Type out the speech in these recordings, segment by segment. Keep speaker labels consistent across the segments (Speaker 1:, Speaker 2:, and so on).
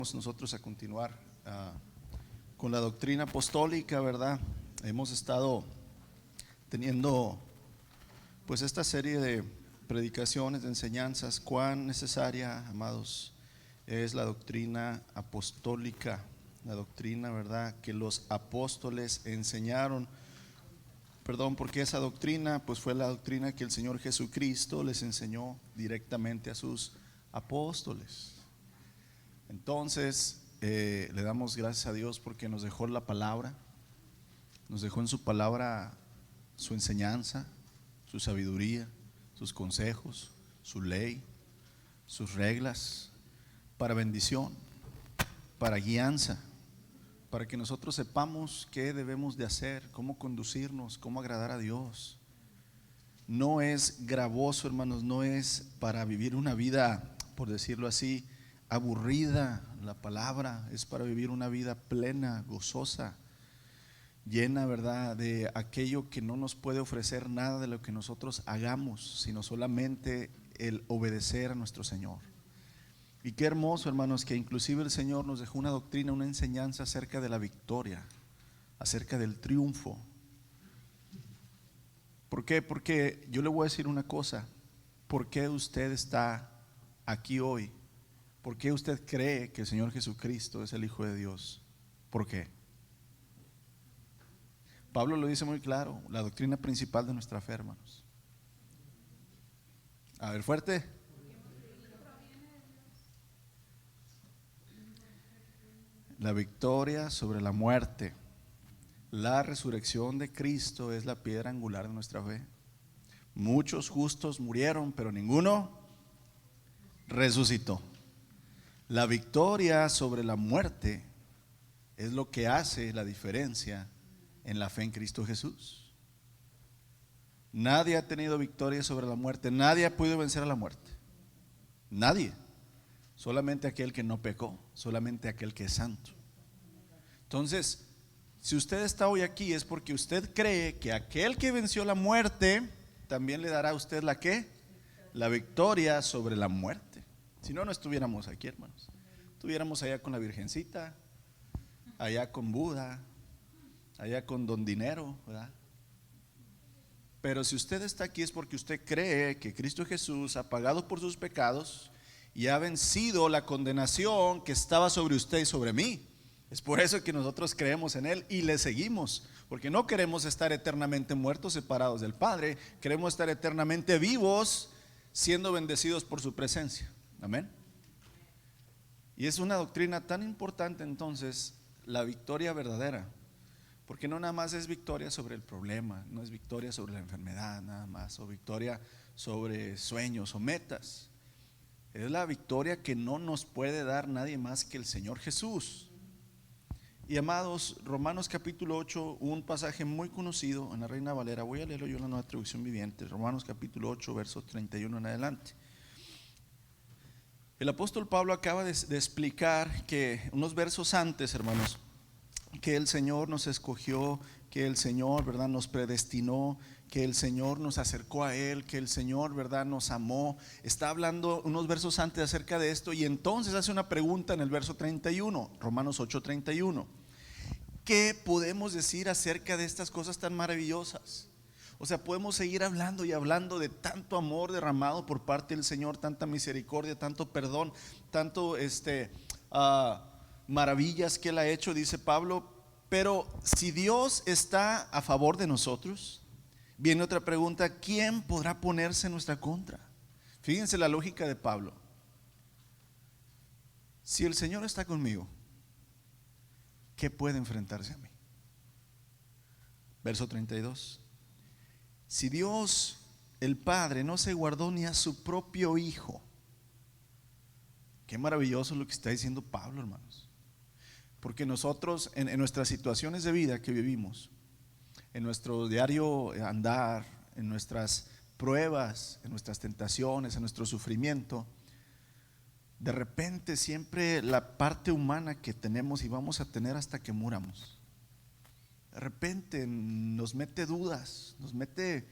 Speaker 1: Vamos nosotros a continuar con la doctrina apostólica, ¿verdad? Hemos estado teniendo pues esta serie de predicaciones, de enseñanzas. Cuán necesaria, amados, es la doctrina apostólica, la doctrina, ¿verdad?, que los apóstoles enseñaron. Porque esa doctrina pues fue la doctrina que el Señor Jesucristo les enseñó directamente a sus apóstoles. Entonces le damos gracias a Dios porque nos dejó la palabra, nos dejó en su palabra su enseñanza, su sabiduría, sus consejos, su ley, sus reglas, para bendición, para guianza, para que nosotros sepamos qué debemos de hacer, cómo conducirnos, cómo agradar a Dios. No es gravoso, hermanos, no es para vivir una vida, por decirlo así, aburrida. La palabra es para vivir una vida plena, gozosa, llena, ¿verdad?, de aquello que no nos puede ofrecer nada de lo que nosotros hagamos, sino solamente el obedecer a nuestro Señor. Y qué hermoso, hermanos, que inclusive el Señor nos dejó una doctrina, una enseñanza acerca de la victoria, acerca del triunfo. ¿Por qué? Porque yo le voy a decir una cosa. ¿Por qué usted está aquí hoy? ¿Por qué usted cree que el Señor Jesucristo es el Hijo de Dios? ¿Por qué? Pablo lo dice muy claro, la doctrina principal de nuestra fe, hermanos. A ver, fuerte. La victoria sobre la muerte. La resurrección de Cristo es la piedra angular de nuestra fe. Muchos justos murieron, pero ninguno resucitó. La victoria sobre la muerte es lo que hace la diferencia en la fe en Cristo Jesús. Nadie ha tenido victoria sobre la muerte, nadie ha podido vencer a la muerte. Nadie. Solamente aquel que no pecó, solamente aquel que es santo. Entonces, si usted está hoy aquí es porque usted cree que aquel que venció la muerte también le dará a usted la ¿qué? La victoria sobre la muerte. Si no, no estuviéramos aquí, hermanos. Estuviéramos allá con la Virgencita, allá con Buda, allá con Don Dinero, ¿verdad? Pero si usted está aquí es porque usted cree que Cristo Jesús ha pagado por sus pecados y ha vencido la condenación que estaba sobre usted y sobre mí. Es por eso que nosotros creemos en Él y le seguimos, porque no queremos estar eternamente muertos, separados del Padre. Queremos estar eternamente vivos, siendo bendecidos por su presencia. Amén. Y es una doctrina tan importante entonces, la victoria verdadera, porque no nada más es victoria sobre el problema, no es victoria sobre la enfermedad nada más, o victoria sobre sueños o metas. Es la victoria que no nos puede dar nadie más que el Señor Jesús. Y amados, Romanos capítulo 8, un pasaje muy conocido en la Reina Valera. Voy a leerlo yo en la Nueva Traducción Viviente. Romanos capítulo 8, verso 31 en adelante. El apóstol Pablo acaba de explicar que unos versos antes, hermanos, que el Señor nos escogió, que el Señor, ¿verdad?, nos predestinó, que el Señor nos acercó a Él, que el Señor, ¿verdad?, nos amó. Está hablando unos versos antes acerca de esto y entonces hace una pregunta en el verso 31, Romanos 8, 31. ¿Qué podemos decir acerca de estas cosas tan maravillosas? O sea, podemos seguir hablando y hablando de tanto amor derramado por parte del Señor, tanta misericordia, tanto perdón, tanto maravillas que Él ha hecho, dice Pablo. Pero si Dios está a favor de nosotros, viene otra pregunta: ¿quién podrá ponerse en nuestra contra? Fíjense la lógica de Pablo. Si el Señor está conmigo, ¿qué puede enfrentarse a mí? Verso 32. Si Dios, el Padre, no se guardó ni a su propio Hijo. Qué maravilloso lo que está diciendo Pablo, hermanos. Porque nosotros en nuestras situaciones de vida que vivimos, en nuestro diario andar, en nuestras pruebas, en nuestras tentaciones, en nuestro sufrimiento, de repente siempre la parte humana que tenemos y vamos a tener hasta que muramos, de repente nos mete dudas, nos mete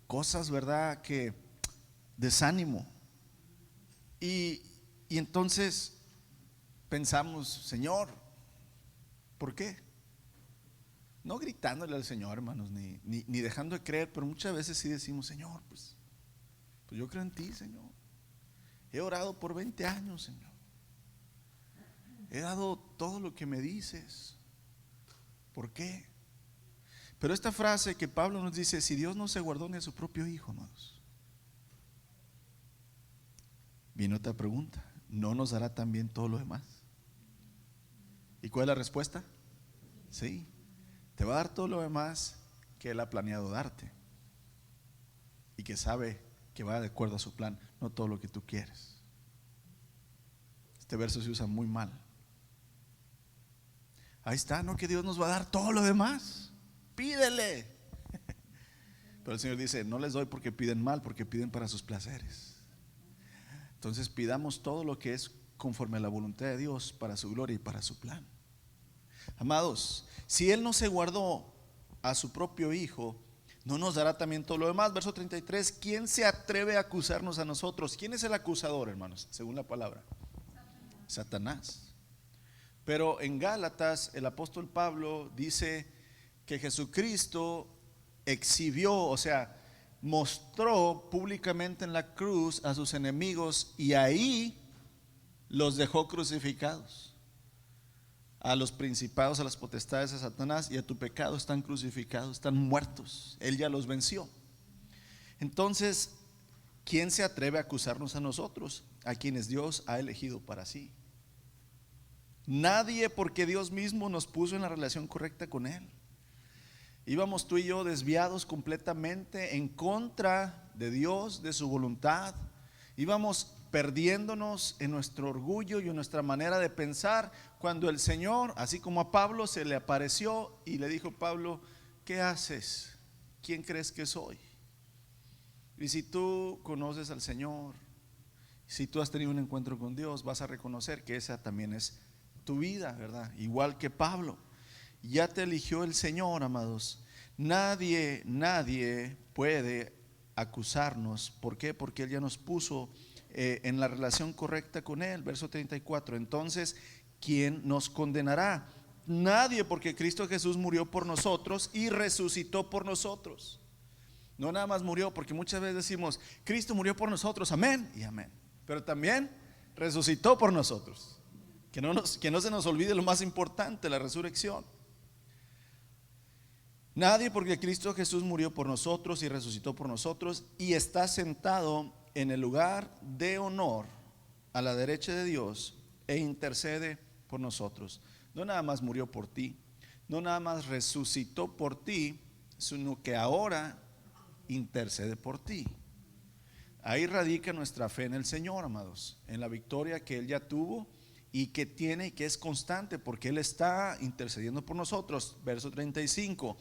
Speaker 1: cosas, ¿verdad?, que desánimo. Y entonces pensamos, Señor, ¿por qué? No gritándole al Señor, hermanos, ni dejando de creer, pero muchas veces sí decimos, Señor, pues yo creo en ti, Señor. He orado por 20 años, Señor. He dado todo lo que me dices. ¿Por qué? Pero esta frase que Pablo nos dice, si Dios no se guardó ni a su propio hijo, amados, viene otra pregunta, ¿no nos dará también todo lo demás? ¿Y cuál es la respuesta? Sí, te va a dar todo lo demás que Él ha planeado darte y que sabe que va de acuerdo a su plan, no todo lo que tú quieres. Este verso se usa muy mal. Ahí está, ¿no? Que Dios nos va a dar todo lo demás. Pídele. Pero el Señor dice, no les doy porque piden mal, porque piden para sus placeres. Entonces pidamos todo lo que es conforme a la voluntad de Dios, para su gloria y para su plan. Amados, si Él no se guardó a su propio Hijo, ¿no nos dará también todo lo demás? Verso 33, ¿quién se atreve a acusarnos a nosotros? ¿Quién es el acusador, hermanos? Según la palabra, Satanás. Pero en Gálatas el apóstol Pablo dice que Jesucristo exhibió, o sea, mostró públicamente en la cruz a sus enemigos y ahí los dejó crucificados. A los principados, a las potestades de Satanás y a tu pecado están crucificados, están muertos. Él ya los venció. Entonces, ¿quién se atreve a acusarnos a nosotros, a quienes Dios ha elegido para sí? Nadie, porque Dios mismo nos puso en la relación correcta con Él. Íbamos tú y yo desviados completamente en contra de Dios, de su voluntad. Íbamos perdiéndonos en nuestro orgullo y en nuestra manera de pensar, cuando el Señor, así como a Pablo, se le apareció y le dijo: Pablo, ¿qué haces? ¿Quién crees que soy? Y si tú conoces al Señor, si tú has tenido un encuentro con Dios, vas a reconocer que esa también es tu vida, ¿verdad? Igual que Pablo, ya te eligió el Señor, amados. Nadie puede acusarnos. ¿Por qué? Porque Él ya nos puso en la relación correcta con Él. Verso 34. Entonces, ¿quién nos condenará? Nadie, porque Cristo Jesús murió por nosotros y resucitó por nosotros. No nada más murió, porque muchas veces decimos, Cristo murió por nosotros, amén y amén, pero también resucitó por nosotros. Que no se nos olvide lo más importante, la resurrección. Nadie, porque Cristo Jesús murió por nosotros y resucitó por nosotros y está sentado en el lugar de honor a la derecha de Dios e intercede por nosotros. No nada más murió por ti, no nada más resucitó por ti, sino que ahora intercede por ti. Ahí radica nuestra fe en el Señor, amados, en la victoria que Él ya tuvo y que tiene y que es constante, porque Él está intercediendo por nosotros. Verso 35.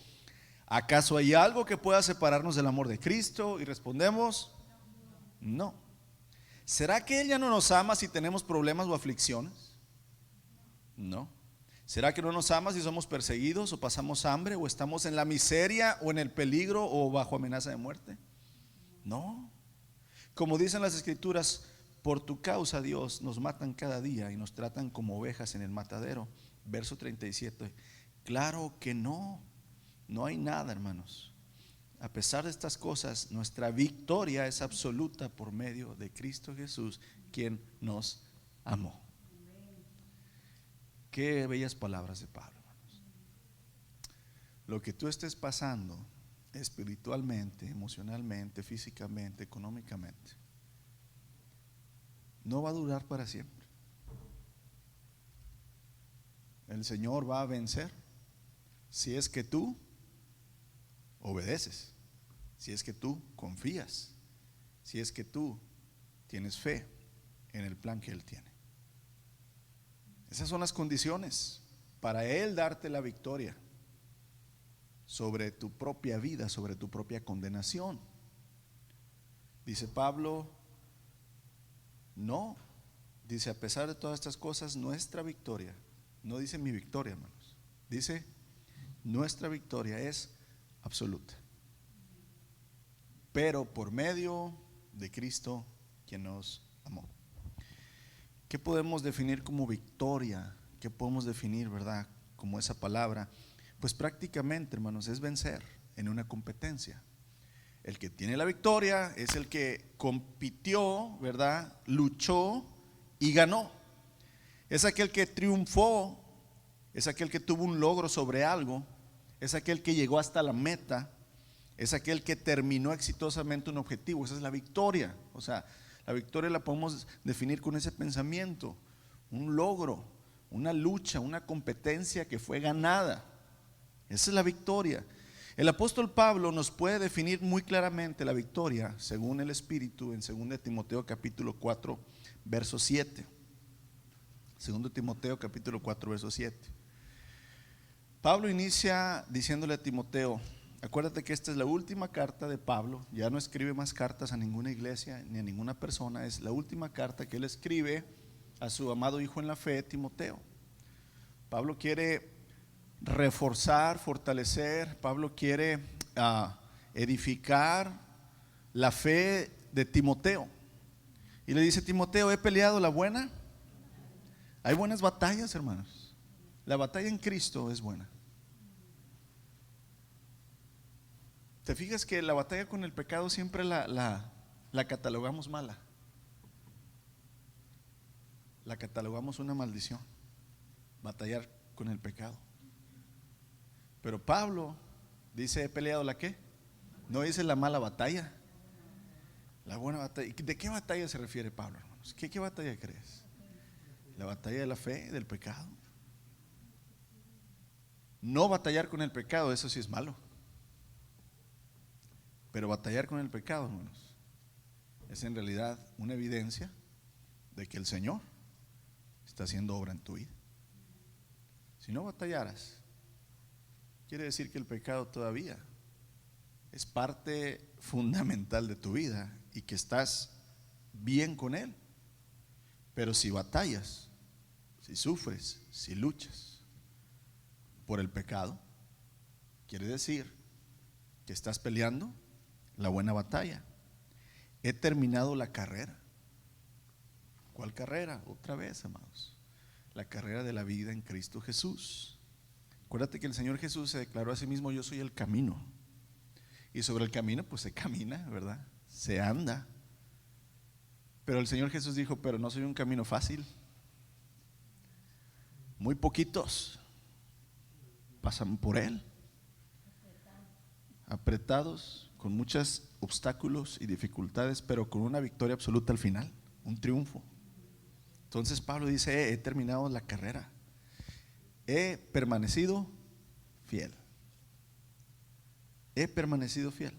Speaker 1: ¿Acaso hay algo que pueda separarnos del amor de Cristo? Y respondemos, no. ¿Será que Él ya no nos ama si tenemos problemas o aflicciones? No. ¿Será que no nos ama si somos perseguidos o pasamos hambre o estamos en la miseria o en el peligro o bajo amenaza de muerte? No. Como dicen las Escrituras, por tu causa, Dios, nos matan cada día y nos tratan como ovejas en el matadero. Verso 37. Claro que no. No hay nada, hermanos. A pesar de estas cosas, nuestra victoria es absoluta por medio de Cristo Jesús, quien nos amó. Qué bellas palabras de Pablo, hermanos. Lo que tú estés pasando espiritualmente, emocionalmente, físicamente, económicamente, no va a durar para siempre. El Señor va a vencer si es que tú obedeces, si es que tú confías, si es que tú tienes fe en el plan que Él tiene. Esas son las condiciones para Él darte la victoria sobre tu propia vida, sobre tu propia condenación. Dice Pablo, no, dice, a pesar de todas estas cosas, nuestra victoria, no dice mi victoria, hermanos, dice nuestra victoria es absoluta, pero por medio de Cristo, quien nos amó. ¿Qué podemos definir como victoria? ¿Qué podemos definir, verdad, como esa palabra? Pues prácticamente, hermanos, es vencer en una competencia. El que tiene la victoria es el que compitió, ¿verdad? Luchó y ganó. Es aquel que triunfó, es aquel que tuvo un logro sobre algo, es aquel que llegó hasta la meta, es aquel que terminó exitosamente un objetivo. Esa es la victoria. O sea, la victoria la podemos definir con ese pensamiento, un logro, una lucha, una competencia que fue ganada. Esa es la victoria. El apóstol Pablo nos puede definir muy claramente la victoria según el Espíritu en 2 Timoteo capítulo 4 verso 7. 2 Timoteo capítulo 4 verso 7. Pablo inicia diciéndole a Timoteo, acuérdate que esta es la última carta de Pablo, ya no escribe más cartas a ninguna iglesia ni a ninguna persona, es la última carta que él escribe a su amado hijo en la fe, Timoteo. Pablo quiere reforzar, fortalecer, Pablo quiere edificar la fe de Timoteo. Y le dice, Timoteo, he peleado la buena. Hay buenas batallas, hermanos. La batalla en Cristo es buena. ¿Te fijas que la batalla con el pecado siempre la catalogamos mala? La catalogamos una maldición, batallar con el pecado. Pero Pablo dice, he peleado la ¿qué? No dice la mala batalla, la buena batalla. ¿De qué batalla se refiere Pablo, hermanos? ¿Qué batalla crees? La batalla de la fe, del pecado. No batallar con el pecado, eso sí es malo. Pero batallar con el pecado, hermanos, es en realidad una evidencia de que el Señor está haciendo obra en tu vida. Si no batallaras, quiere decir que el pecado todavía es parte fundamental de tu vida y que estás bien con él. Pero si batallas, si sufres, si luchas por el pecado, quiere decir que estás peleando la buena batalla. He terminado la carrera. ¿Cuál carrera? Otra vez, amados. La carrera de la vida en Cristo Jesús. Acuérdate que el Señor Jesús se declaró a sí mismo, yo soy el camino. Y sobre el camino pues se camina, ¿verdad? Se anda. Pero el Señor Jesús dijo, pero no soy un camino fácil. Muy poquitos pasan por él, apretados, con muchos obstáculos y dificultades, pero con una victoria absoluta al final, un triunfo. Entonces Pablo dice, he terminado la carrera, he permanecido fiel. He permanecido fiel.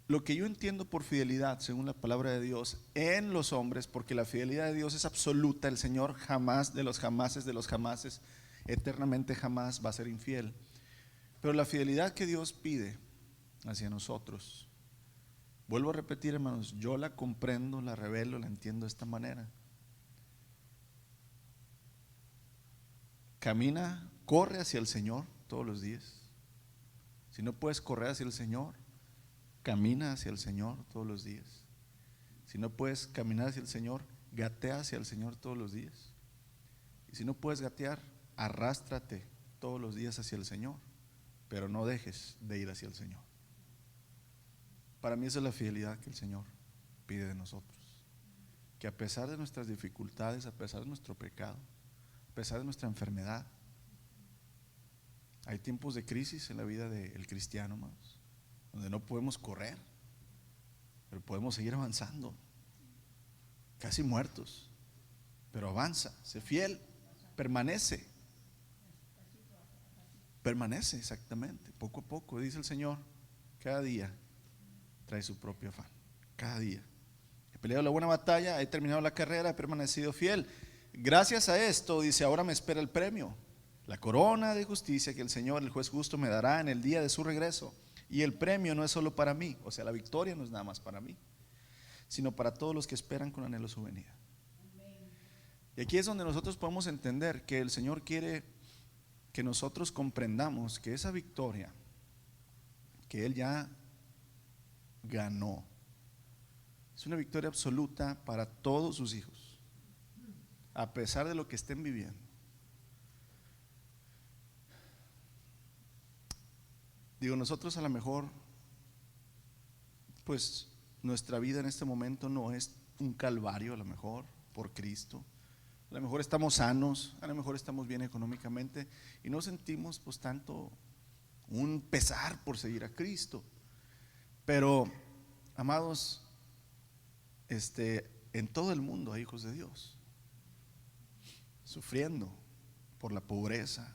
Speaker 1: Lo que yo entiendo por fidelidad, según la palabra de Dios, en los hombres, porque la fidelidad de Dios es absoluta, el Señor jamás de los jamases, eternamente jamás va a ser infiel. Pero la fidelidad que Dios pide hacia nosotros, vuelvo a repetir, hermanos, yo la comprendo, la revelo, la entiendo de esta manera. Camina, corre hacia el Señor todos los días. Si no puedes correr hacia el Señor, camina hacia el Señor todos los días. Si no puedes caminar hacia el Señor, gatea hacia el Señor todos los días. Y si no puedes gatear, arrástrate todos los días hacia el Señor, pero no dejes de ir hacia el Señor. Para mí esa es la fidelidad que el Señor pide de nosotros. Que a pesar de nuestras dificultades, a pesar de nuestro pecado, a pesar de nuestra enfermedad, hay tiempos de crisis en la vida del cristiano, hermanos, donde no podemos correr, pero podemos seguir avanzando, casi muertos, pero avanza, sé fiel, permanece exactamente, poco a poco, dice el Señor, cada día trae su propio afán, cada día. He peleado la buena batalla, he terminado la carrera, he permanecido fiel. Gracias a esto, dice, ahora me espera el premio, la corona de justicia que el Señor, el juez justo, me dará en el día de su regreso. Y el premio no es solo para mí, o sea, la victoria no es nada más para mí, sino para todos los que esperan con anhelo su venida. Y aquí es donde nosotros podemos entender que el Señor quiere que nosotros comprendamos que esa victoria que Él ya ganó Es una victoria absoluta para todos sus hijos, a pesar de lo que estén viviendo. Digo, nosotros a lo mejor, pues nuestra vida en este momento no es un calvario, a lo mejor por Cristo. A lo mejor estamos sanos, a lo mejor estamos bien económicamente y no sentimos pues tanto un pesar por seguir a Cristo. Pero, amados, en todo el mundo hay hijos de Dios sufriendo por la pobreza,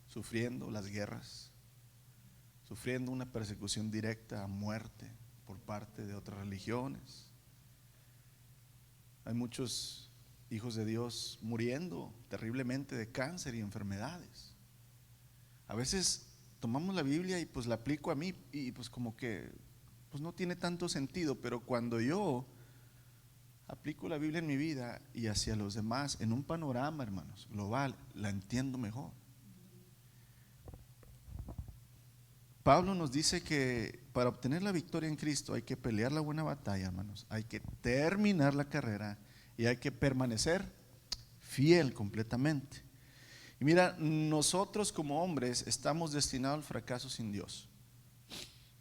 Speaker 1: sufriendo las guerras, sufriendo una persecución directa a muerte por parte de otras religiones. Hay muchos hijos de Dios muriendo terriblemente de cáncer y enfermedades. A veces tomamos la Biblia y pues la aplico a mí y pues como que pues no tiene tanto sentido, pero cuando yo aplico la Biblia en mi vida y hacia los demás en un panorama, hermanos, global, la entiendo mejor. Pablo nos dice que para obtener la victoria en Cristo hay que pelear la buena batalla, hermanos, hay que terminar la carrera y hay que permanecer fiel completamente. Y mira, nosotros como hombres estamos destinados al fracaso sin Dios.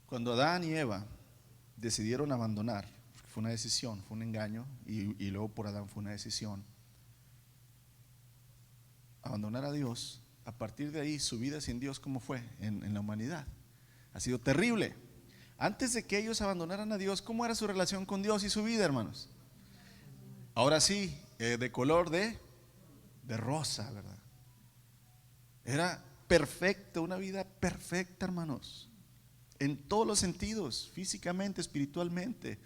Speaker 1: Cuando Adán y Eva decidieron abandonar, fue una decisión, fue un engaño, y luego por Adán fue una decisión, abandonar a Dios. A partir de ahí su vida sin Dios, ¿cómo fue en la humanidad? Ha sido terrible. Antes de que ellos abandonaran a Dios, ¿cómo era su relación con Dios y su vida, hermanos? Ahora sí, de color de rosa, ¿verdad? Era perfecto, una vida perfecta, hermanos, en todos los sentidos, físicamente, espiritualmente.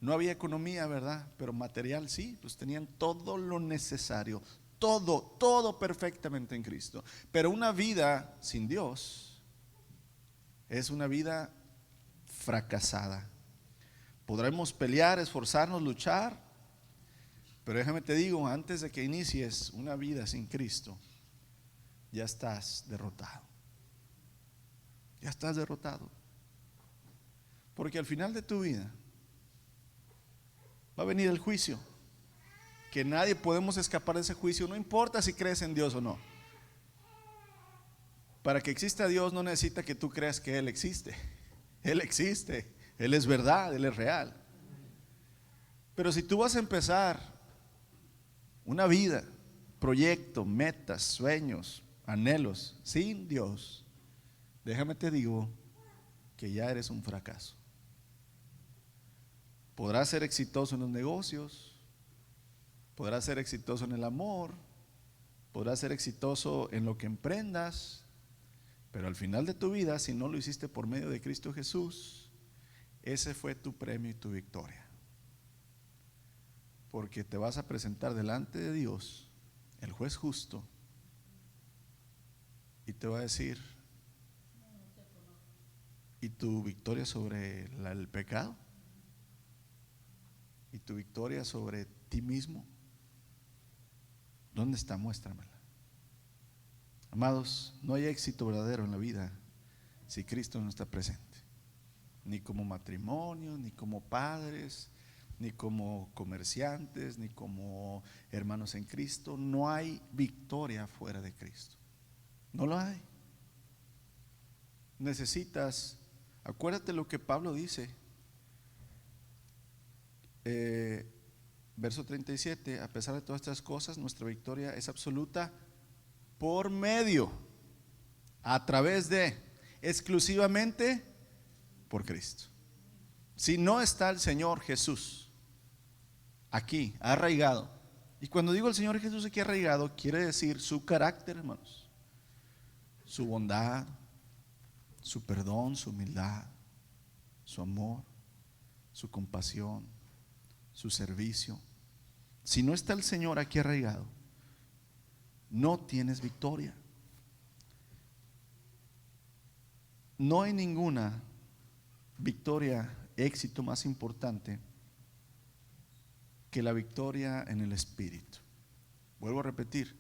Speaker 1: No había economía, ¿verdad? Pero material sí, pues tenían todo lo necesario, todo perfectamente en Cristo. Pero una vida sin Dios es una vida fracasada. Podremos pelear, esforzarnos, luchar, pero déjame te digo, antes de que inicies una vida sin Cristo, ya estás derrotado. Ya estás derrotado. Porque al final de tu vida va a venir el juicio, que nadie podemos escapar de ese juicio, no importa si crees en Dios o no. Para que exista Dios no necesita que tú creas que Él existe. Él existe, Él es verdad, Él es real. Pero si tú vas a empezar una vida, proyecto, metas, sueños, anhelos sin Dios, déjame te digo que ya eres un fracaso. Podrás ser exitoso en los negocios, podrás ser exitoso en el amor, podrás ser exitoso en lo que emprendas, pero al final de tu vida, si no lo hiciste por medio de Cristo Jesús, ese fue tu premio y tu victoria. Porque te vas a presentar delante de Dios, el juez justo, y te va a decir: ¿y tu victoria sobre el pecado? ¿Y tu victoria sobre ti mismo? ¿Dónde está? Muéstramela. Amados, no hay éxito verdadero en la vida si Cristo no está presente. Ni como matrimonio, ni como padres, ni como comerciantes, ni como hermanos en Cristo. No hay victoria fuera de Cristo. No lo hay. Necesitas, acuérdate lo que Pablo dice, verso 37, a pesar de todas estas cosas, nuestra victoria es absoluta por medio, a través de, exclusivamente por Cristo. Si no está el Señor Jesús aquí, arraigado, y cuando digo el Señor Jesús aquí arraigado, quiere decir su carácter, hermanos, su bondad, su perdón, su humildad, su amor, su compasión, su servicio. Si no está el Señor aquí arraigado, no tienes victoria. No hay ninguna victoria, éxito más importante que la victoria en el Espíritu. Vuelvo a repetir,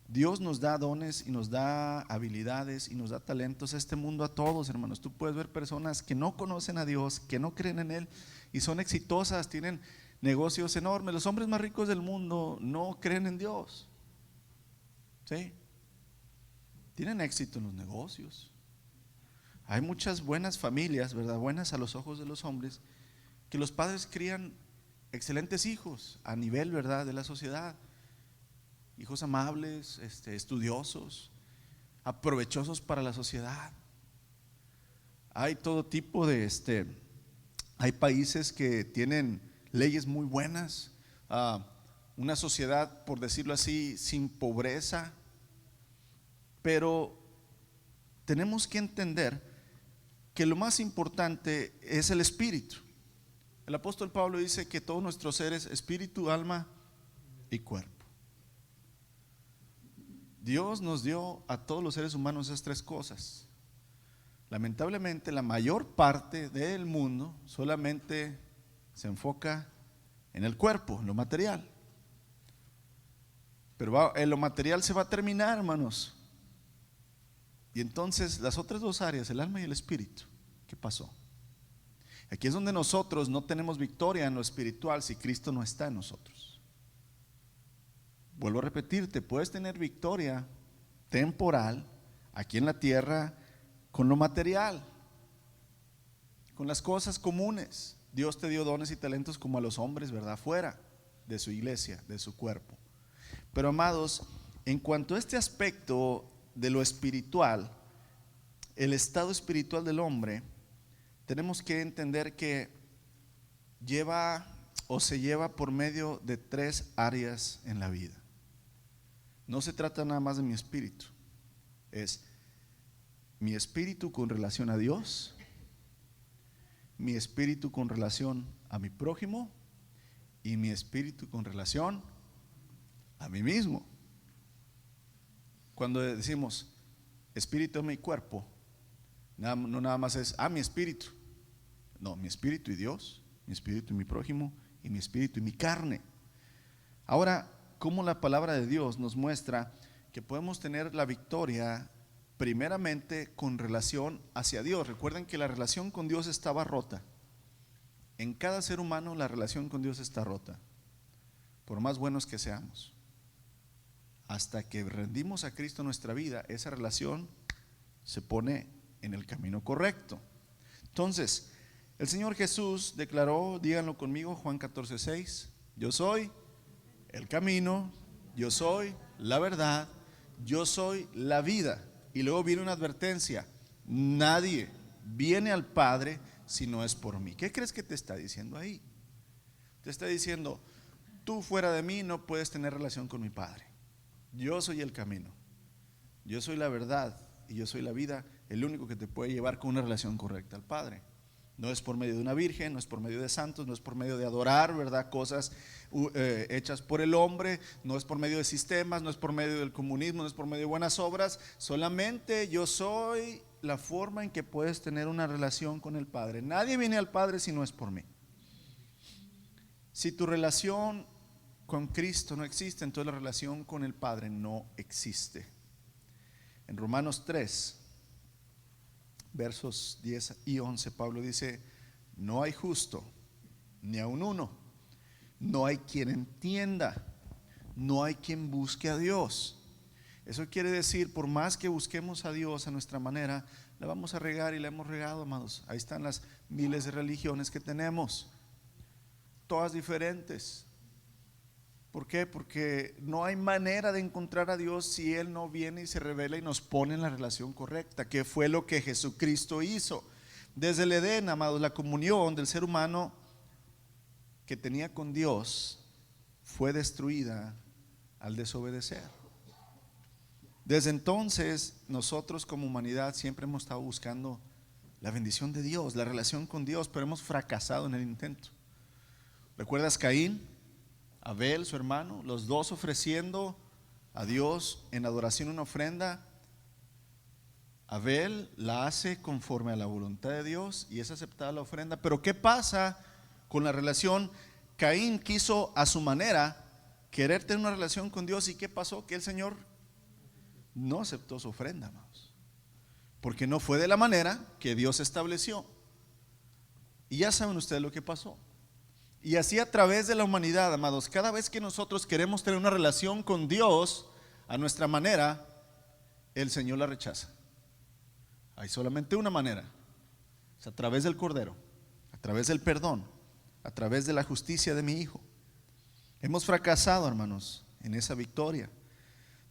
Speaker 1: Dios nos da dones y nos da habilidades y nos da talentos a este mundo, a todos, hermanos. Tú puedes ver personas que no conocen a Dios, que no creen en Él, y son exitosas, tienen negocios enormes. Los hombres más ricos del mundo no creen en Dios. ¿Sí? Tienen éxito en los negocios. Hay muchas buenas familias, ¿verdad? Buenas a los ojos de los hombres, que los padres crían excelentes hijos a nivel, ¿verdad?, de la sociedad. Hijos amables, estudiosos, aprovechosos para la sociedad. Hay todo tipo de hay países que tienen leyes muy buenas, una sociedad, por decirlo así, sin pobreza. Pero tenemos que entender que lo más importante es el espíritu. El apóstol Pablo dice que todos nuestros seres, espíritu, alma y cuerpo. Dios nos dio a todos los seres humanos esas tres cosas. Lamentablemente la mayor parte del mundo solamente se enfoca en el cuerpo, en lo material. Pero en lo material se va a terminar, hermanos. Y entonces las otras dos áreas, el alma y el espíritu, ¿qué pasó? Aquí es donde nosotros no tenemos victoria en lo espiritual si Cristo no está en nosotros. Vuelvo a repetirte, puedes tener victoria temporal aquí en la tierra con lo material, con las cosas comunes. Dios te dio dones y talentos como a los hombres, ¿verdad? Fuera de su iglesia, de su cuerpo. Pero amados, en cuanto a este aspecto de lo espiritual, el estado espiritual del hombre, tenemos que entender que se lleva por medio de tres áreas en la vida. No se trata nada más de mi espíritu, es mi espíritu con relación a Dios, mi espíritu con relación a mi prójimo y mi espíritu con relación a mí mismo. Cuando decimos espíritu en mi cuerpo, no nada más es mi espíritu. No, mi espíritu y Dios, mi espíritu y mi prójimo, y mi espíritu y mi carne. Ahora, ¿cómo la palabra de Dios nos muestra que podemos tener la victoria primeramente con relación hacia Dios? Recuerden que la relación con Dios estaba rota. En cada ser humano la relación con Dios está rota, por más buenos que seamos. Hasta que rendimos a Cristo nuestra vida, esa relación se pone en el camino correcto. Entonces, el Señor Jesús declaró, díganlo conmigo, Juan 14:6, yo soy el camino, yo soy la verdad, yo soy la vida. Y luego viene una advertencia: nadie viene al Padre si no es por mí. ¿Qué crees que te está diciendo ahí? Te está diciendo, tú fuera de mí no puedes tener relación con mi Padre. Yo soy el camino, yo soy la verdad y yo soy la vida, el único que te puede llevar con una relación correcta al Padre. No es por medio de una virgen, no es por medio de santos, no es por medio de adorar, ¿verdad?, cosas hechas por el hombre, no es por medio de sistemas, no es por medio del comunismo, no es por medio de buenas obras. Solamente yo soy la forma en que puedes tener una relación con el Padre. Nadie viene al Padre si no es por mí. Si tu relación con Cristo no existe, entonces la relación con el Padre no existe. En Romanos 3 versos 10 y 11, Pablo dice, no hay justo, ni aun uno, no hay quien entienda, no hay quien busque a Dios. Eso quiere decir, por más que busquemos a Dios a nuestra manera, la vamos a regar y la hemos regado, amados. Ahí están las miles de religiones que tenemos, todas diferentes. ¿Por qué? Porque no hay manera de encontrar a Dios si Él no viene y se revela y nos pone en la relación correcta, que fue lo que Jesucristo hizo. Desde el Edén, amados, la comunión del ser humano que tenía con Dios fue destruida al desobedecer. Desde entonces, nosotros como humanidad siempre hemos estado buscando la bendición de Dios, la relación con Dios, pero hemos fracasado en el intento. ¿Recuerdas Caín? Abel, su hermano, los dos ofreciendo a Dios en adoración una ofrenda. Abel la hace conforme a la voluntad de Dios y es aceptada la ofrenda. Pero ¿qué pasa con la relación? Caín quiso a su manera querer tener una relación con Dios, ¿y qué pasó? Que el Señor no aceptó su ofrenda, amados, porque no fue de la manera que Dios estableció. Y ya saben ustedes lo que pasó. Y así a través de la humanidad, amados, cada vez que nosotros queremos tener una relación con Dios a nuestra manera, el Señor la rechaza. Hay solamente una manera, es a través del Cordero, a través del perdón, a través de la justicia de mi Hijo. Hemos fracasado, hermanos, en esa victoria.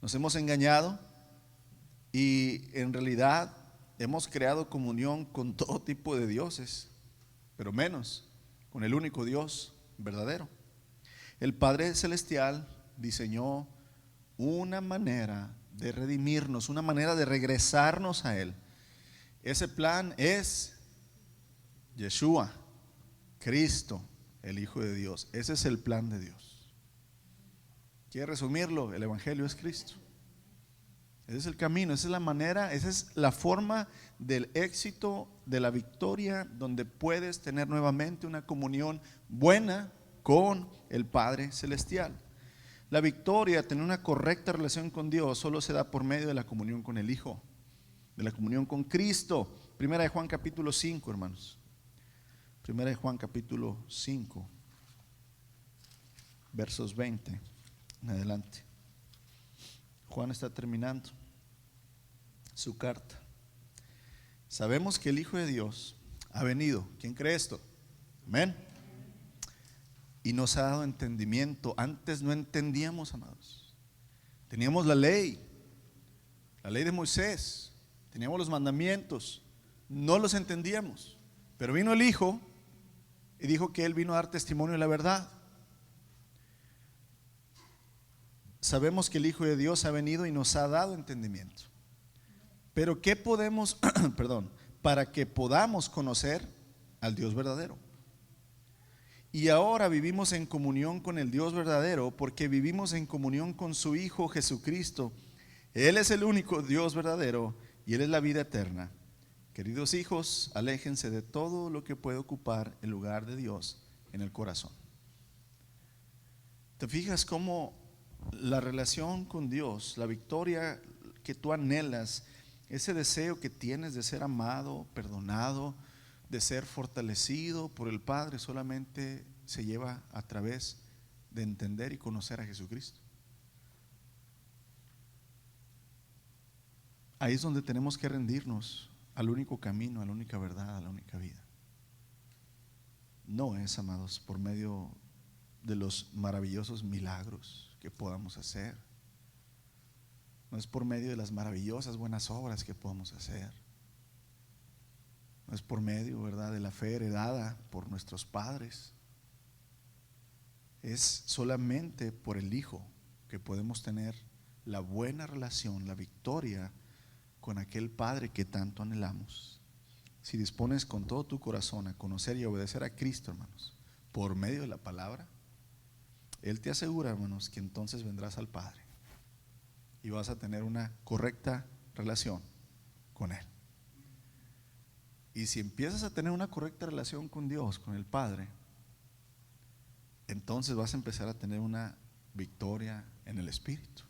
Speaker 1: Nos hemos engañado y en realidad hemos creado comunión con todo tipo de dioses, pero menos con el único Dios verdadero. El Padre Celestial diseñó una manera de redimirnos, una manera de regresarnos a Él. Ese plan es Yeshua, Cristo, el Hijo de Dios. Ese es el plan de Dios. ¿Quiere resumirlo? El Evangelio es Cristo. Ese es el camino, esa es la manera, esa es la forma del éxito, de la victoria, donde puedes tener nuevamente una comunión buena con el Padre Celestial. La victoria, tener una correcta relación con Dios, solo se da por medio de la comunión con el Hijo, de la comunión con Cristo. Primera de Juan capítulo 5, hermanos. Primera de Juan capítulo 5, versos 20 en adelante. Juan está terminando su carta. Sabemos que el Hijo de Dios ha venido. ¿Quién cree esto? Amén. Y nos ha dado entendimiento. Antes no entendíamos, amados. Teníamos la ley de Moisés, teníamos los mandamientos, no los entendíamos. Pero vino el Hijo y dijo que Él vino a dar testimonio de la verdad. Sabemos que el Hijo de Dios ha venido y nos ha dado entendimiento. Pero ¿qué podemos, para que podamos conocer al Dios verdadero? Y ahora vivimos en comunión con el Dios verdadero porque vivimos en comunión con su Hijo Jesucristo. Él es el único Dios verdadero y Él es la vida eterna. Queridos hijos, aléjense de todo lo que puede ocupar el lugar de Dios en el corazón. ¿Te fijas cómo la relación con Dios, la victoria que tú anhelas, ese deseo que tienes de ser amado, perdonado, de ser fortalecido por el Padre, solamente se lleva a través de entender y conocer a Jesucristo? Ahí es donde tenemos que rendirnos al único camino, a la única verdad, a la única vida. No es, amados, por medio de los maravillosos milagros que podamos hacer. No es por medio de las maravillosas buenas obras que podamos hacer. No es por medio, ¿verdad?, de la fe heredada por nuestros padres. Es solamente por el Hijo que podemos tener la buena relación, la victoria con aquel Padre que tanto anhelamos. Si dispones con todo tu corazón a conocer y obedecer a Cristo, hermanos, por medio de la palabra, Él te asegura, hermanos, que entonces vendrás al Padre y vas a tener una correcta relación con Él. Y si empiezas a tener una correcta relación con Dios, con el Padre, entonces vas a empezar a tener una victoria en el Espíritu,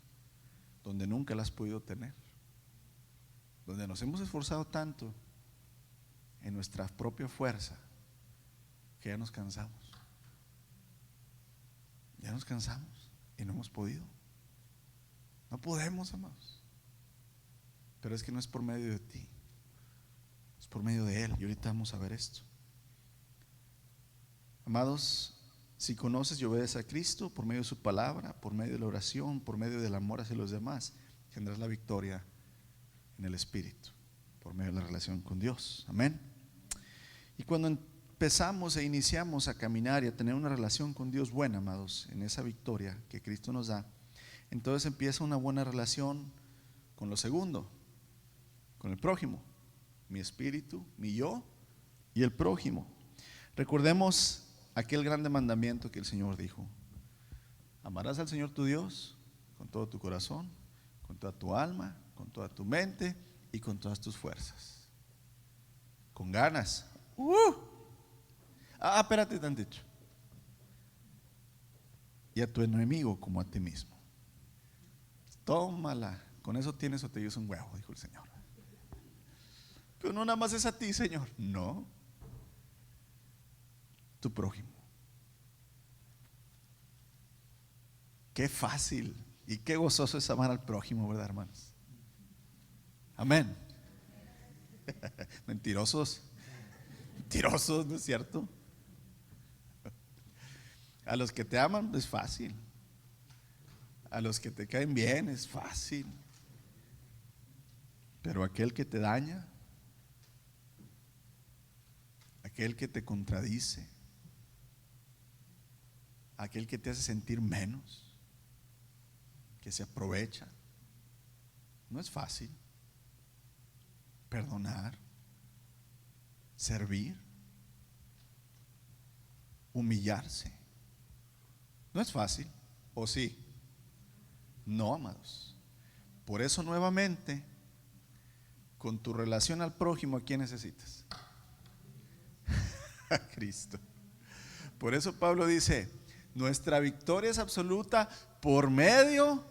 Speaker 1: donde nunca la has podido tener, donde nos hemos esforzado tanto en nuestra propia fuerza que ya nos cansamos. Ya nos cansamos y no hemos podido. No podemos, amados. Pero es que no es por medio de ti, es por medio de Él. Y ahorita vamos a ver esto. Amados, si conoces y obedeces a Cristo por medio de su palabra, por medio de la oración, por medio del amor hacia los demás, tendrás la victoria en el Espíritu, por medio de la relación con Dios. Amén. Y cuando empezamos e iniciamos a caminar y a tener una relación con Dios buena, amados, en esa victoria que Cristo nos da, entonces empieza una buena relación con lo segundo, con el prójimo, mi espíritu, mi yo y el prójimo. Recordemos aquel grande mandamiento que el Señor dijo: amarás al Señor tu Dios con todo tu corazón, con toda tu alma, con toda tu mente y con todas tus fuerzas. Con ganas. Espérate tantito. Y a tu enemigo como a ti mismo. Tómala. Con eso tienes o te llevas un huevo, dijo el Señor. Pero no nada más es a ti, Señor. No. tu prójimo. Qué fácil y qué gozoso es amar al prójimo, ¿verdad, hermanos? Amén. Mentirosos, mentirosos, ¿no es cierto? A los que te aman es fácil. A los que te caen bien es fácil. Pero aquel que te daña, aquel que te contradice, aquel que te hace sentir menos, que se aprovecha, no es fácil. Perdonar, servir, humillarse, no es fácil, ¿o sí? No, amados. Por eso nuevamente, con tu relación al prójimo, ¿a quién necesitas? A Cristo. Por eso Pablo dice, nuestra victoria es absoluta por medio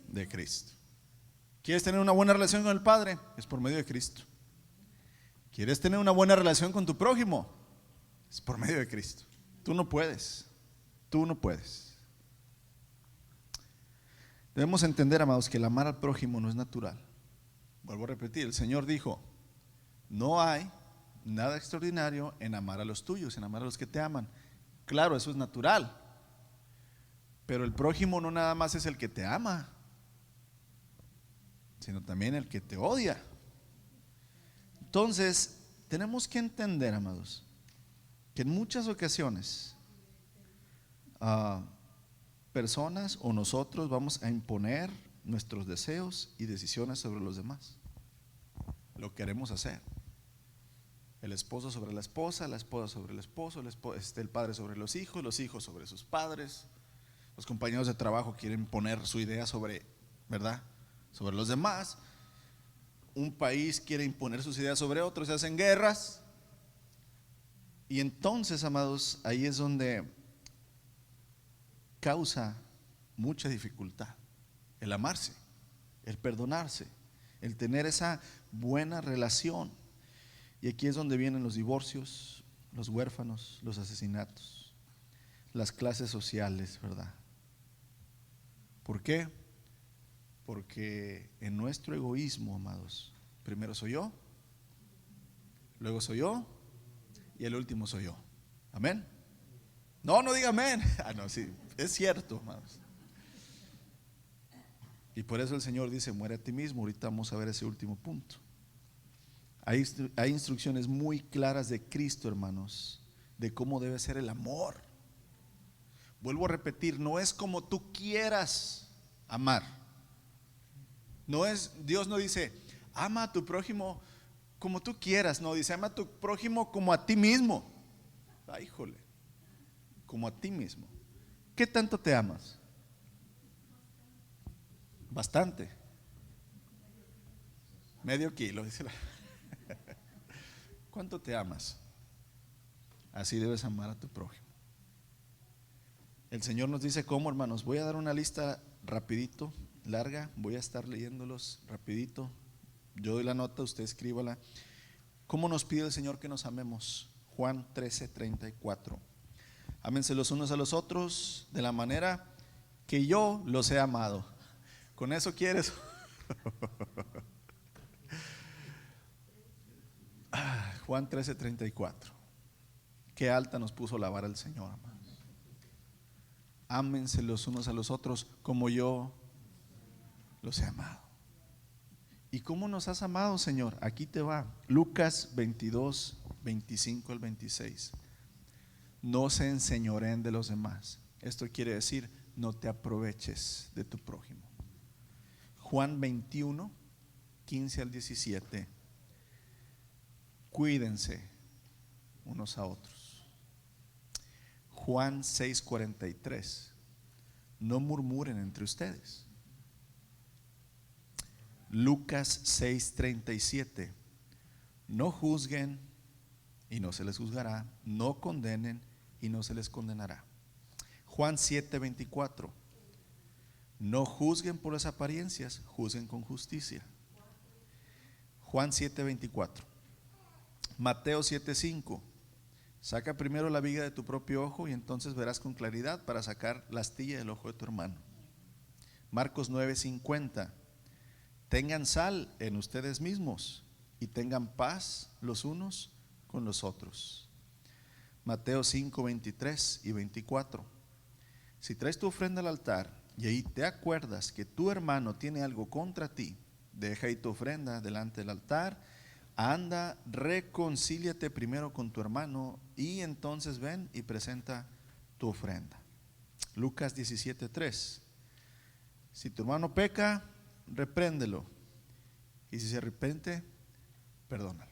Speaker 1: de Cristo. ¿Quieres tener una buena relación con el Padre? Es por medio de Cristo. ¿Quieres tener una buena relación con tu prójimo? Es por medio de Cristo. Tú no puedes. Tú no puedes. Debemos entender, amados, que el amar al prójimo no es natural. Vuelvo a repetir, el Señor dijo, no hay nada extraordinario en amar a los tuyos, en amar a los que te aman. Claro, eso es natural. Pero el prójimo no nada más es el que te ama, sino también el que te odia. Entonces, tenemos que entender, amados, que en muchas ocasiones personas o nosotros vamos a imponer nuestros deseos y decisiones sobre los demás. Lo queremos hacer. El esposo sobre la esposa sobre el esposo, el padre sobre los hijos sobre sus padres. Los compañeros de trabajo quieren poner su idea sobre, ¿verdad?, sobre los demás. Un país quiere imponer sus ideas sobre otros, se hacen guerras. Y entonces, amados, ahí es donde causa mucha dificultad el amarse, el perdonarse, el tener esa buena relación. Y aquí es donde vienen los divorcios, los huérfanos, los asesinatos, las clases sociales, ¿verdad? ¿Por qué? Porque en nuestro egoísmo, amados, primero soy yo, luego soy yo y el último soy yo. ¿Amén? No, no diga amén. No, sí, es cierto, amados. Y por eso el Señor dice, muere a ti mismo. Ahorita vamos a ver ese último punto. Hay instrucciones muy claras de Cristo, hermanos, de cómo debe ser el amor. Vuelvo a repetir, no es como tú quieras amar. No es, Dios no dice, ama a tu prójimo como tú quieras. No, dice, ama a tu prójimo como a ti mismo. Ay, híjole, como a ti mismo. ¿Qué tanto te amas? Bastante. Medio kilo, dice la. ¿Cuánto te amas? Así debes amar a tu prójimo. El Señor nos dice cómo, hermanos. Voy a dar una lista rapidito, larga. Voy a estar leyéndolos rapidito. Yo doy la nota, usted escríbala. ¿Cómo nos pide el Señor que nos amemos? Juan 13:34. Ámense los unos a los otros de la manera que yo los he amado. ¿Con eso quieres? Juan 13:34. Qué alta nos puso la vara el Señor, hermanos. Ámense los unos a los otros como yo los he amado. ¿Y cómo nos has amado, Señor? Aquí te va. Lucas 22:25 al 26. No se enseñoreen de los demás. Esto quiere decir, no te aproveches de tu prójimo. Juan 21:15 al 17. Cuídense unos a otros. Juan 6:43. No murmuren entre ustedes. Lucas 6:37. No juzguen y no se les juzgará. No condenen y no se les condenará. Juan 7:24. No juzguen por las apariencias, juzguen con justicia. Juan 7:24. Mateo 7:5. Saca primero la viga de tu propio ojo y entonces verás con claridad para sacar la astilla del ojo de tu hermano. Marcos 9:50. Tengan sal en ustedes mismos y tengan paz los unos con los otros. Mateo 5:23 y 24. Si traes tu ofrenda al altar y ahí te acuerdas que tu hermano tiene algo contra ti, deja ahí tu ofrenda delante del altar, anda, reconcíliate primero con tu hermano y entonces ven y presenta tu ofrenda. Lucas 17:3. Si tu hermano peca, repréndelo, y si se arrepiente, perdónalo.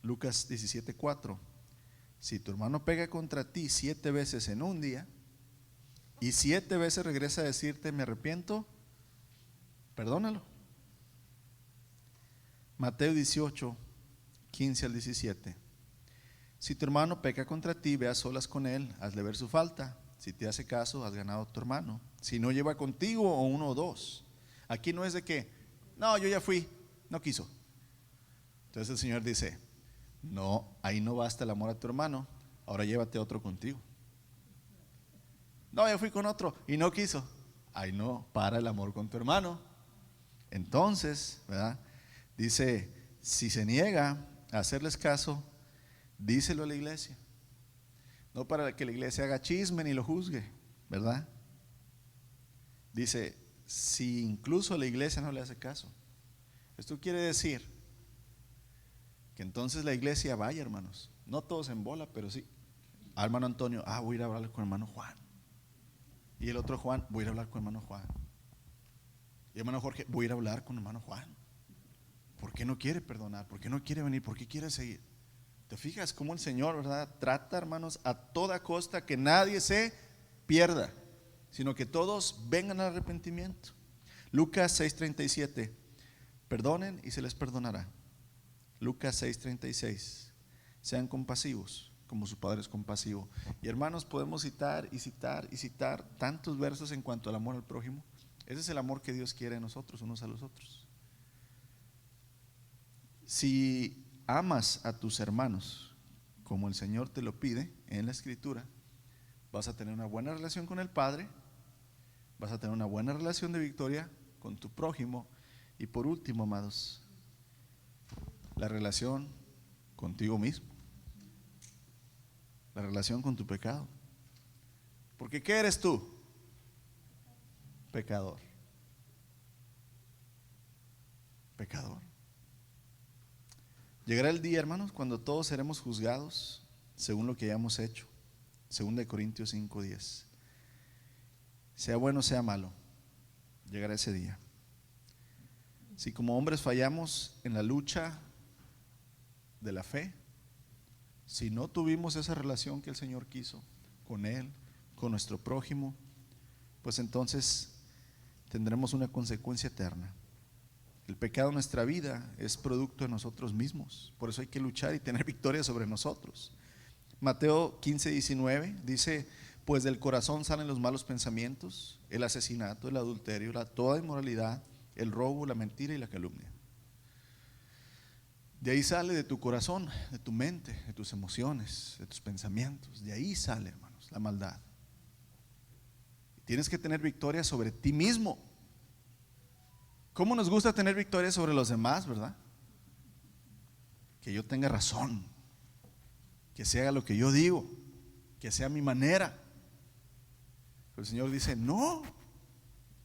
Speaker 1: Lucas 17:4. Si tu hermano pega contra ti 7 veces en un día y 7 veces regresa a decirte me arrepiento, perdónalo. Mateo 18:15 al 17. Si tu hermano peca contra ti, ve a solas con él, hazle ver su falta. Si te hace caso, has ganado a tu hermano. Si no, lleva contigo o uno o dos. Aquí no es de que, no, yo ya fui, no quiso. Entonces el Señor dice, no, ahí no basta el amor a tu hermano, ahora llévate a otro contigo. No, ya fui con otro y no quiso. Ahí no para el amor con tu hermano. Entonces, ¿verdad? Dice, si se niega a hacerles caso, díselo a la iglesia. No para que la iglesia haga chisme ni lo juzgue, ¿verdad? Dice, si incluso la iglesia no le hace caso. Esto quiere decir que entonces la iglesia vaya, hermanos. No todos en bola, pero sí. Hermano Antonio, voy a ir a hablar con el hermano Juan. Y el otro Juan, voy a ir a hablar con el hermano Juan. Y el hermano Jorge, voy a ir a hablar con el hermano Juan. ¿Por qué no quiere perdonar? ¿Por qué no quiere venir? ¿Por qué quiere seguir? ¿Te fijas cómo el Señor, verdad, trata, hermanos, a toda costa que nadie se pierda, sino que todos vengan al arrepentimiento? Lucas 6:37. Perdonen y se les perdonará. Lucas 6:36. Sean compasivos como su Padre es compasivo. Y hermanos, podemos citar y citar y citar tantos versos en cuanto al amor al prójimo. Ese es el amor que Dios quiere en nosotros, unos a los otros. Si amas a tus hermanos como el Señor te lo pide en la Escritura, vas a tener una buena relación con el Padre, vas a tener una buena relación de victoria con tu prójimo y por último, amados, la relación contigo mismo, la relación con tu pecado. Porque ¿qué eres tú? Pecador. Pecador. Llegará el día, hermanos, cuando todos seremos juzgados según lo que hayamos hecho. 2 Corintios 5:10. Sea bueno, sea malo, llegará ese día. Si como hombres fallamos en la lucha de la fe, si no tuvimos esa relación que el Señor quiso con Él, con nuestro prójimo, pues entonces tendremos una consecuencia eterna. El pecado en nuestra vida es producto de nosotros mismos. Por eso hay que luchar y tener victoria sobre nosotros. Mateo 15:19 dice, pues del corazón salen los malos pensamientos, el asesinato, el adulterio, toda inmoralidad, el robo, la mentira y la calumnia. De ahí sale, de tu corazón, de tu mente, de tus emociones, de tus pensamientos. De ahí sale, hermanos, la maldad. Tienes que tener victoria sobre ti mismo. ¿Cómo nos gusta tener victoria sobre los demás, verdad? Que yo tenga razón, que se haga lo que yo digo, que sea mi manera. Pero el Señor dice, no.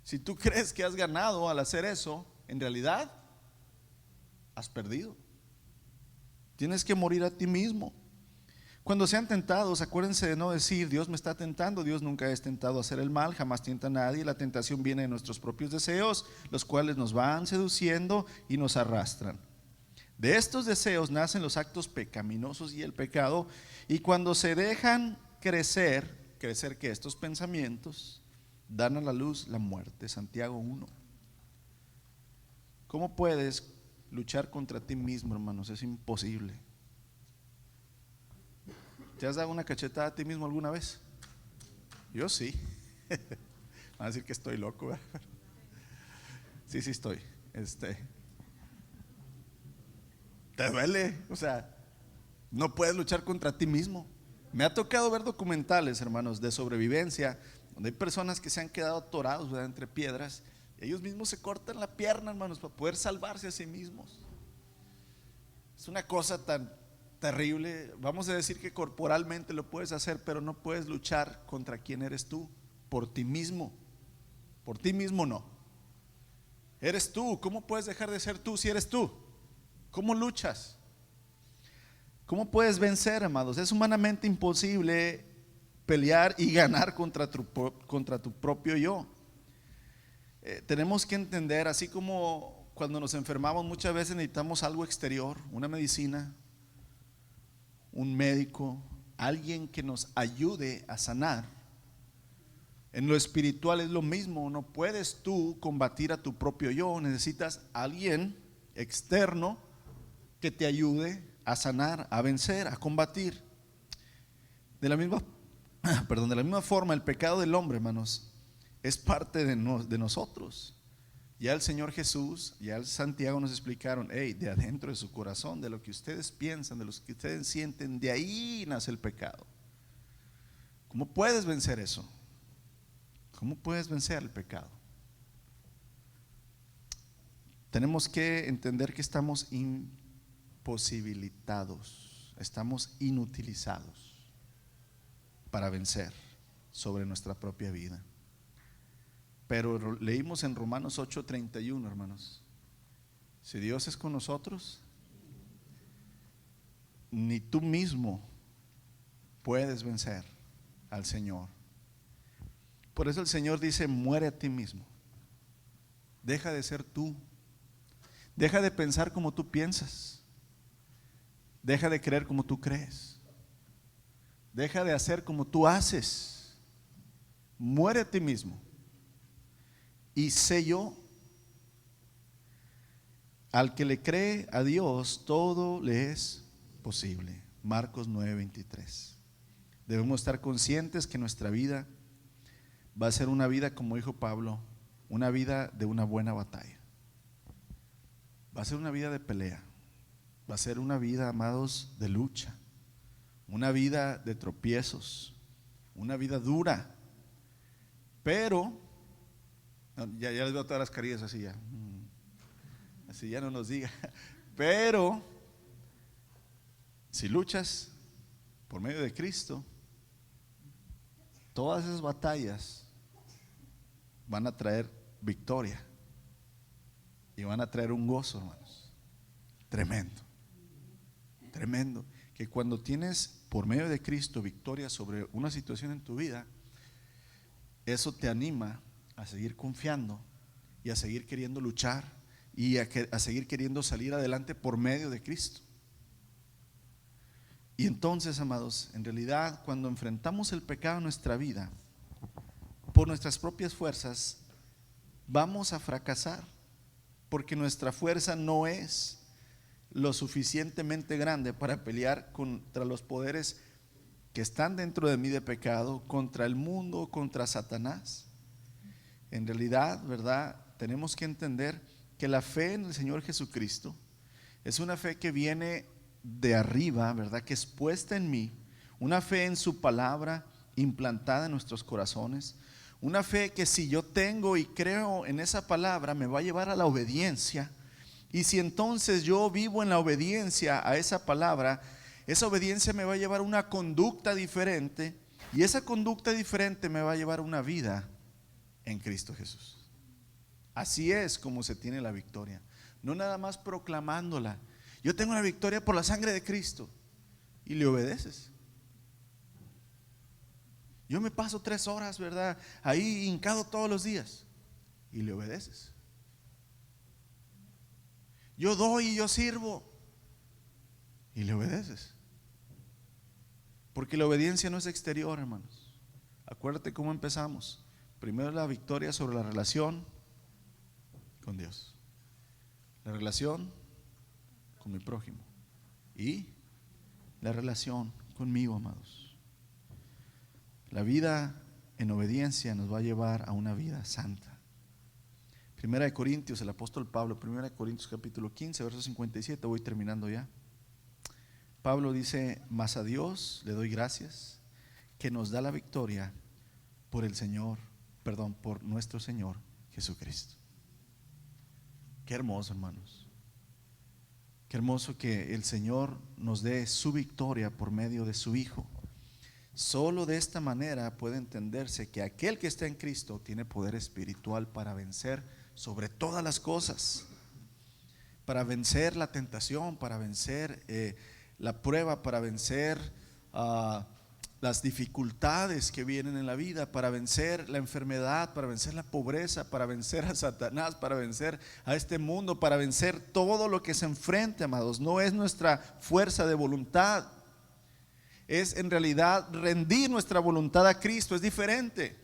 Speaker 1: Si tú crees que has ganado al hacer eso, en realidad has perdido. Tienes que morir a ti mismo. Cuando sean tentados, acuérdense de no decir, Dios me está tentando. Dios nunca es tentado a hacer el mal, jamás tienta a nadie. La tentación viene de nuestros propios deseos, los cuales nos van seduciendo y nos arrastran. De estos deseos nacen los actos pecaminosos y el pecado. Y cuando se dejan crecer que estos pensamientos dan a la luz la muerte. Santiago 1. ¿Cómo puedes luchar contra ti mismo, hermanos? Es imposible. ¿Te has dado una cachetada a ti mismo alguna vez? Yo sí. Van a decir que estoy loco, ¿verdad? Sí estoy. ¿Te duele? O sea, No puedes luchar contra ti mismo. Me ha tocado ver documentales, hermanos, de sobrevivencia, donde hay personas que se han quedado atorados, ¿verdad?, entre piedras. Y ellos mismos se cortan la pierna, hermanos, para poder salvarse a sí mismos. Es una cosa tan terrible. Vamos a decir que corporalmente lo puedes hacer, pero no puedes luchar contra quién eres tú, por ti mismo. Por ti mismo no. Eres tú. ¿Cómo puedes dejar de ser tú si eres tú? ¿Cómo luchas? ¿Cómo puedes vencer, amados? Es humanamente imposible pelear y ganar contra tu propio yo. Tenemos que entender, así como cuando nos enfermamos muchas veces necesitamos algo exterior, una medicina, un médico, alguien que nos ayude a sanar. En lo espiritual es lo mismo. No puedes tú combatir a tu propio yo. Necesitas a alguien externo que te ayude a sanar, a vencer, a combatir. De la misma forma, el pecado del hombre, hermanos, es parte de nosotros. Ya el Señor Jesús, ya el Santiago nos explicaron: de adentro de su corazón, de lo que ustedes piensan, de lo que ustedes sienten, de ahí nace el pecado. ¿Cómo puedes vencer eso? ¿Cómo puedes vencer el pecado? Tenemos que entender que estamos imposibilitados, estamos inutilizados para vencer sobre nuestra propia vida. Pero leímos en Romanos 8:31, hermanos: si Dios es con nosotros, ni tú mismo puedes vencer al Señor. Por eso el Señor dice: muere a ti mismo. Deja de ser tú. Deja de pensar como tú piensas. Deja de creer como tú crees. Deja de hacer como tú haces. Muere a ti mismo. Y sé yo, al que le cree a Dios, todo le es posible. Marcos 9:23. Debemos estar conscientes que nuestra vida va a ser una vida, como dijo Pablo, una vida de una buena batalla. Va a ser una vida de pelea. Va a ser una vida, amados, de lucha. Una vida de tropiezos. Una vida dura. Pero ya les veo todas las carillas así ya. Así ya no nos diga. Pero si luchas por medio de Cristo, todas esas batallas van a traer victoria y van a traer un gozo, hermanos, tremendo, tremendo. Que cuando tienes por medio de Cristo victoria sobre una situación en tu vida, eso te anima a seguir confiando y a seguir queriendo luchar y a seguir queriendo salir adelante por medio de Cristo. Y entonces, amados, en realidad cuando enfrentamos el pecado en nuestra vida por nuestras propias fuerzas, vamos a fracasar, porque nuestra fuerza no es lo suficientemente grande para pelear contra los poderes que están dentro de mí de pecado, contra el mundo, contra Satanás. En realidad, ¿verdad?, tenemos que entender que la fe en el Señor Jesucristo es una fe que viene de arriba, ¿verdad?, que es puesta en mí, una fe en su palabra implantada en nuestros corazones, una fe que si yo tengo y creo en esa palabra me va a llevar a la obediencia. Y si entonces yo vivo en la obediencia a esa palabra, esa obediencia me va a llevar a una conducta diferente, y esa conducta diferente me va a llevar a una vida en Cristo Jesús. Así es como se tiene la victoria, no nada más proclamándola. Yo tengo la victoria por la sangre de Cristo, y le obedeces. Yo me paso 3 horas, ¿verdad?, ahí hincado todos los días, y le obedeces. Yo doy y yo sirvo, y le obedeces. Porque la obediencia no es exterior, hermanos. Acuérdate cómo empezamos. Primero la victoria sobre la relación con Dios, la relación con mi prójimo y la relación conmigo, amados. La vida en obediencia nos va a llevar a una vida santa. Primera de Corintios, el apóstol Pablo, Primera de Corintios capítulo 15, verso 57, voy terminando ya. Pablo dice: mas a Dios le doy gracias que nos da la victoria por por nuestro Señor Jesucristo. Qué hermoso, hermanos. Qué hermoso que el Señor nos dé su victoria por medio de su Hijo. Solo de esta manera puede entenderse que aquel que está en Cristo tiene poder espiritual para vencer sobre todas las cosas, para vencer la tentación, para vencer la prueba, para vencer las dificultades que vienen en la vida, para vencer la enfermedad, para vencer la pobreza, para vencer a Satanás, para vencer a este mundo, para vencer todo lo que se enfrente, amados. No es nuestra fuerza de voluntad, es en realidad rendir nuestra voluntad a Cristo. Es diferente.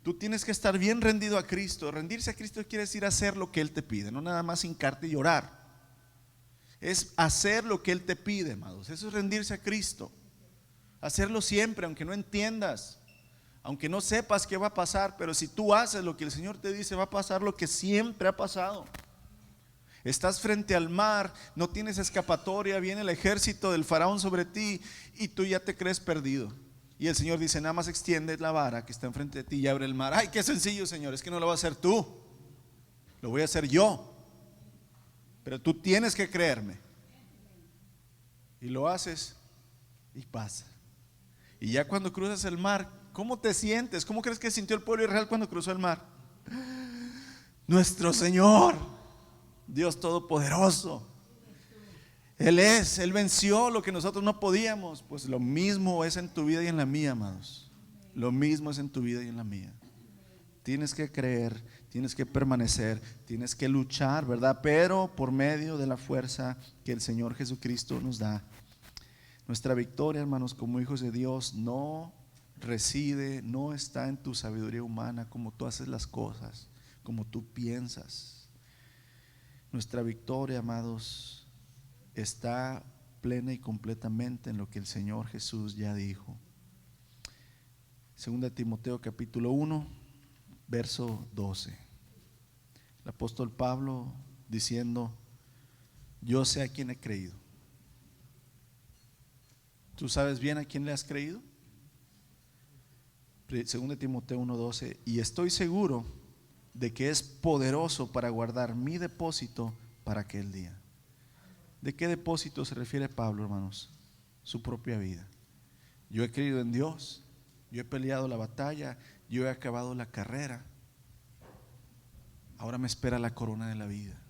Speaker 1: Tú tienes que estar bien rendido a Cristo. Rendirse a Cristo quiere decir hacer lo que Él te pide, no nada más hincarte y llorar. Es hacer lo que Él te pide, amados. Eso es rendirse a Cristo. Hacerlo siempre, aunque no entiendas, aunque no sepas qué va a pasar, pero si tú haces lo que el Señor te dice, va a pasar lo que siempre ha pasado. Estás frente al mar, no tienes escapatoria, viene el ejército del faraón sobre ti y tú ya te crees perdido. Y el Señor dice: nada más extiende la vara que está enfrente de ti y abre el mar. Ay, qué sencillo, Señor, es que no lo vas a hacer tú, lo voy a hacer yo. Pero tú tienes que creerme. Y lo haces y pasa. Y ya cuando cruzas el mar, ¿cómo te sientes? ¿Cómo crees que sintió el pueblo de Israel cuando cruzó el mar? Nuestro Señor, Dios Todopoderoso, Él venció lo que nosotros no podíamos. Pues lo mismo es en tu vida y en la mía, amados. Lo mismo es en tu vida y en la mía. Tienes que creer, tienes que permanecer, tienes que luchar, ¿verdad? Pero por medio de la fuerza que el Señor Jesucristo nos da. Nuestra victoria, hermanos, como hijos de Dios, no reside, no está en tu sabiduría humana, como tú haces las cosas, como tú piensas. Nuestra victoria, amados, está plena y completamente en lo que el Señor Jesús ya dijo. 2 Timoteo capítulo 1, verso 12. El apóstol Pablo diciendo: yo sé a quién he creído. ¿Tú sabes bien a quién le has creído? 2 Timoteo 1:12. Y estoy seguro de que es poderoso para guardar mi depósito para aquel día. ¿De qué depósito se refiere Pablo, hermanos? Su propia vida. Yo he creído en Dios, yo he peleado la batalla, yo he acabado la carrera. Ahora me espera la corona de la vida.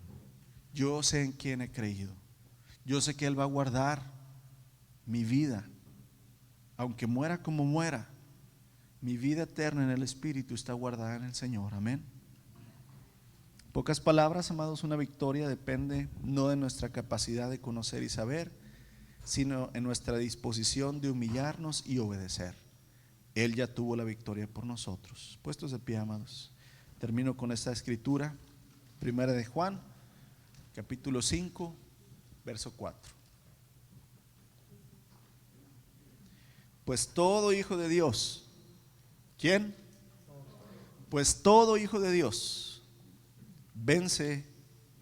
Speaker 1: Yo sé en quién he creído. Yo sé que Él va a guardar mi vida, aunque muera como muera. Mi vida eterna en el Espíritu está guardada en el Señor. Amén. Pocas palabras, amados, una victoria depende no de nuestra capacidad de conocer y saber, sino en nuestra disposición de humillarnos y obedecer. Él ya tuvo la victoria por nosotros. Puestos de pie, amados, termino con esta escritura. Primera de Juan, capítulo 5, verso 4. Pues todo hijo de Dios, ¿quién? Pues todo hijo de Dios vence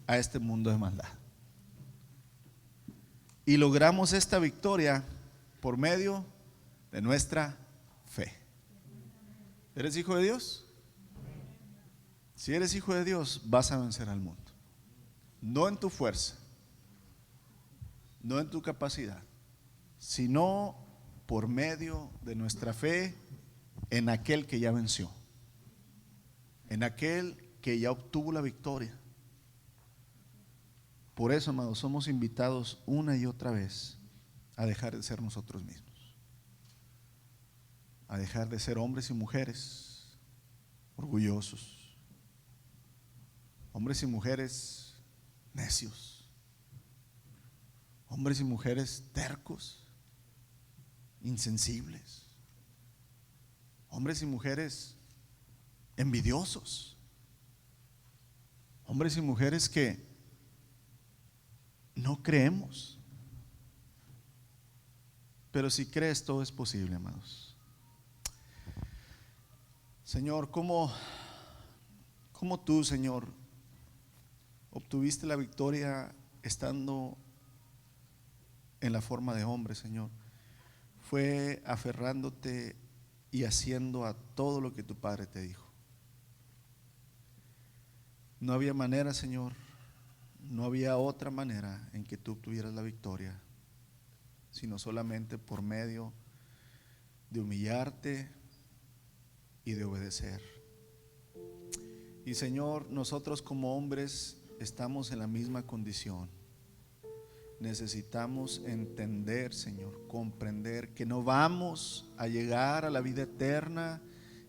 Speaker 1: a este mundo de maldad. Y logramos esta victoria por medio de nuestra fe. ¿Eres hijo de Dios? Si eres hijo de Dios, vas a vencer al mundo. No en tu fuerza, no en tu capacidad, sino por medio de nuestra fe en aquel que ya venció, en aquel que ya obtuvo la victoria. Por eso, amados, somos invitados una y otra vez a dejar de ser nosotros mismos, a dejar de ser hombres y mujeres orgullosos, hombres y mujeres necios, hombres y mujeres tercos, insensibles, hombres y mujeres envidiosos, hombres y mujeres que no creemos. Pero si crees, todo es posible, amados. Señor, ¿cómo tú, Señor, obtuviste la victoria estando en la forma de hombre, Señor, fue aferrándote y haciendo a todo lo que tu Padre te dijo. No había manera, Señor, no había otra manera en que tú obtuvieras la victoria, sino solamente por medio de humillarte y de obedecer. Y Señor, nosotros como hombres estamos en la misma condición. Necesitamos entender, Señor, comprender que no vamos a llegar a la vida eterna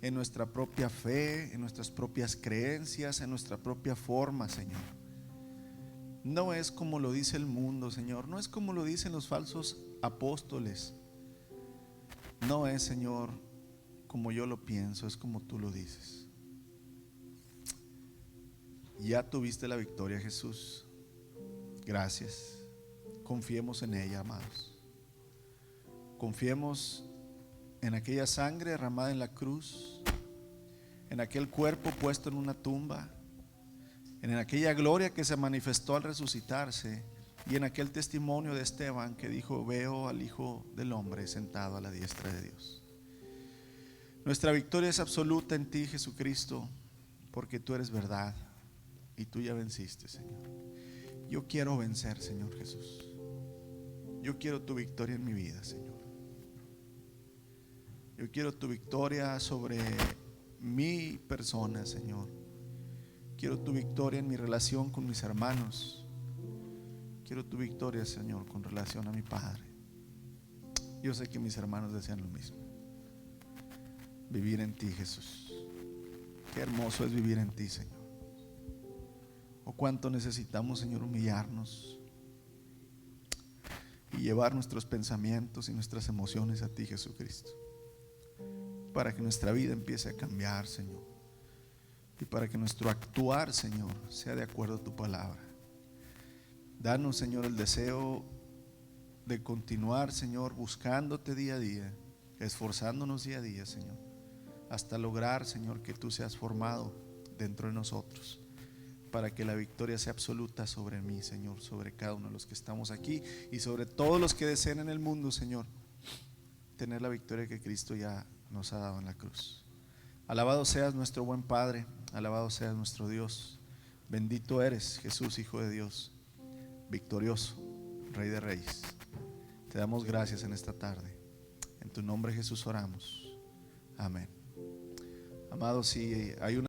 Speaker 1: en nuestra propia fe, en nuestras propias creencias, en nuestra propia forma, Señor. No es como lo dice el mundo, Señor, no es como lo dicen los falsos apóstoles. No es, Señor, como yo lo pienso, es como tú lo dices. Ya tuviste la victoria, Jesús. Gracias. Confiemos en ella, amados. Confiemos en aquella sangre derramada en la cruz, en aquel cuerpo puesto en una tumba, en aquella gloria que se manifestó al resucitarse y en aquel testimonio de Esteban que dijo: veo al Hijo del Hombre sentado a la diestra de Dios. Nuestra victoria es absoluta en ti, Jesucristo, porque tú eres verdad y tú ya venciste, Señor. Yo quiero vencer, Señor Jesús. Yo quiero tu victoria en mi vida, Señor. Yo quiero tu victoria sobre mi persona, Señor. Quiero tu victoria en mi relación con mis hermanos. Quiero tu victoria, Señor, con relación a mi Padre. Yo sé que mis hermanos desean lo mismo. Vivir en ti, Jesús. Qué hermoso es vivir en ti, Señor. O cuánto necesitamos, Señor, humillarnos y llevar nuestros pensamientos y nuestras emociones a ti, Jesucristo, para que nuestra vida empiece a cambiar, Señor, y para que nuestro actuar, Señor, sea de acuerdo a tu palabra. Danos, Señor, el deseo de continuar, Señor, buscándote día a día, esforzándonos día a día, Señor, hasta lograr, Señor, que tú seas formado dentro de nosotros, para que la victoria sea absoluta sobre mí, Señor, sobre cada uno de los que estamos aquí y sobre todos los que deseen en el mundo, Señor, tener la victoria que Cristo ya nos ha dado en la cruz. Alabado seas nuestro buen Padre, alabado seas nuestro Dios. Bendito eres, Jesús, Hijo de Dios, victorioso, Rey de Reyes. Te damos gracias en esta tarde. En tu nombre, Jesús, oramos. Amén. Amados, si hay una